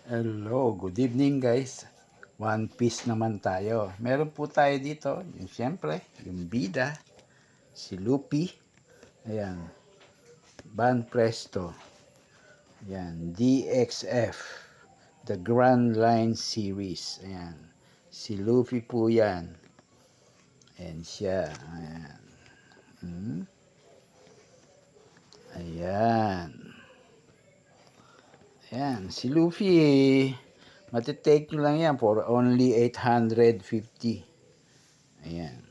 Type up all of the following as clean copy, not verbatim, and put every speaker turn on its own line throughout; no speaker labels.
Hello, good evening guys. One Piece naman tayo. Meron po tayo dito, yung siyempre, yung bida, si Luffy. Ayan, Ban Presto. Ayan, DXF, The Grand Line Series. Ayan, si Luffy po yan. Ayan siya. Ayan. Ayan. Ayan, si Luffy, matitake nyo lang yan for only 850. Ayan.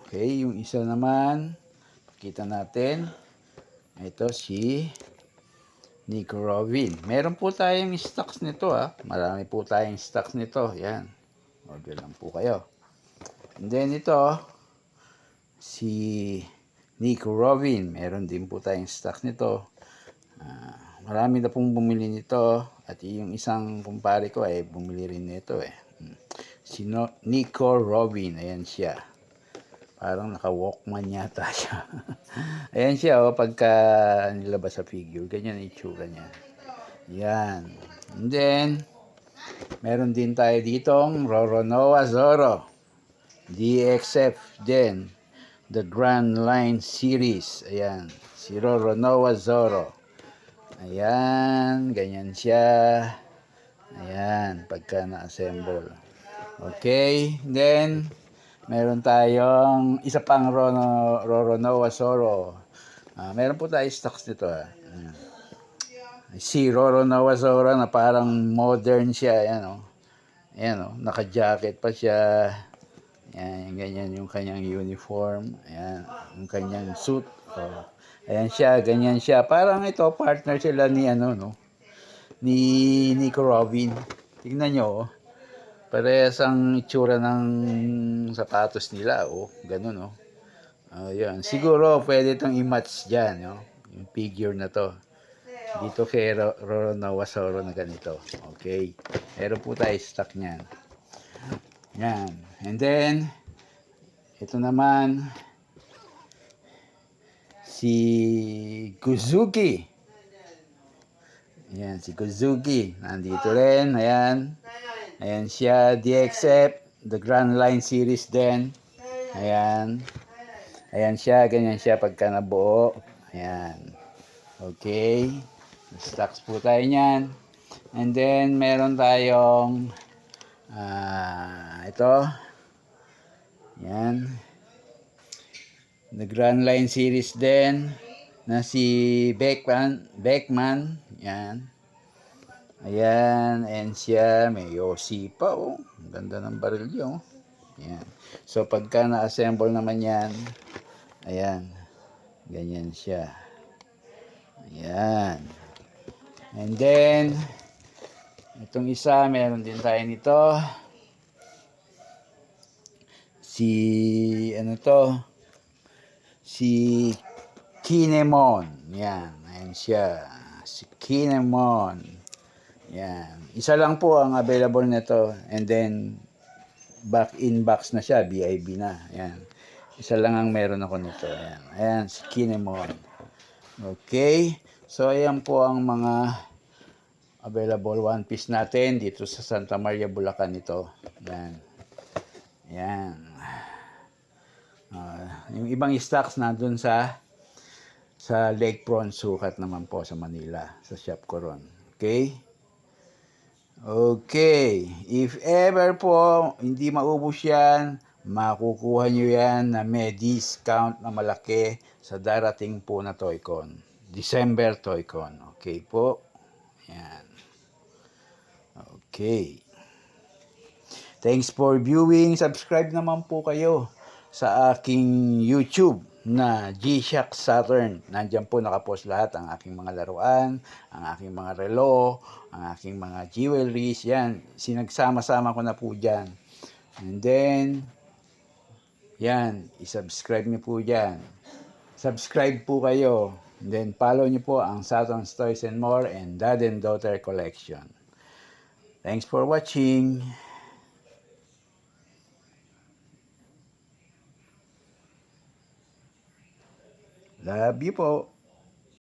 Okay, yung isa naman, pakita natin. Ito si Nico Robin. Meron po tayong stocks nito Marami po tayong stocks nito. Yan. Order lang po kayo. And then ito, si Nico Robin. Meron din po tayong stocks nito. Marami na pong bumili nito. At yung isang kumpare ko ay bumili rin nito Si Nico Robin. Ayan siya. Parang naka-walkman yata siya. Ayan siya, pagka nilabas sa figure. Ganyan ang itsura niya. Yan. And then, meron din tayo ditong Roronoa Zoro. DXF din. The Grand Line Series. Ayan. Si Roronoa Zoro. Ayan. Ganyan siya. Ayan. Pagka na-assemble. Okay. Then, meron tayong isa pang Roronoa Zoro. Meron po tayo stocks nito Si Roronoa Zoro na parang modern siya. Ayan naka-jacket pa siya. Ayan, ganyan yung kanyang uniform. Ayan, yung kanyang suit. Ayan siya, ganyan siya. Parang ito, partner sila ni ni Nico Robin. Tingnan nyo Parehas ang itsura ng sapatos nila, ganun, Ayan. Siguro pwede itong i-match dyan, yung figure na to. Dito kay Roronoa Zoro na ganito. Okay. Meron po tayo stock niyan. Yan. And then, ito naman, si Kuzuki. Ayan, si Kuzuki. Nandito rin. Ayan. Ayan siya, DXF, the Grand Line Series din. Ayan. Ayan siya, ganyan siya pagka nabuo. Ayan. Okay. Stocks po tayo niyan. And then, meron tayong ito. Ayan. The Grand Line Series din na si Beckman. Ayan. Ayan, and siya, may Yossi pa, Ang ganda ng baril niya, Ayan. So, pagka na-assemble naman yan, ayan, ganyan siya. Ayan. And then, itong isa, meron din tayo nito. Si Kinemon. Yan, ayan siya. Si Kinemon. Yan. Isa lang po ang available nito. And then, back in box na siya. BIB na. Yan. Isa lang ang meron ako nito. Ayan. Ayan, si Kinemon. Okay. So, ayan po ang mga available one piece natin dito sa Santa Maria, Bulacan ito. Yan. Yan. Yung ibang stocks nandun sa Lakefront Sukat naman po sa Manila. Sa shop ko ron. Okay. Okay, if ever po hindi maubos yan, makukuha nyo yan na may discount na malaki sa darating po na Toycon. December Toycon. Okay po. Yan. Okay. Thanks for viewing. Subscribe naman po kayo sa aking YouTube na G-Shock Saturn. Nandiyan po nakapost lahat ang aking mga laruan, ang aking mga relo, ang aking mga jewelries. Yan, sinagsama-sama ko na po dyan. And then, yan, isubscribe niyo po dyan. Subscribe po kayo. And then, follow niyo po ang Saturn's Toys and More and Dad and Daughter Collection. Thanks for watching. Love you po.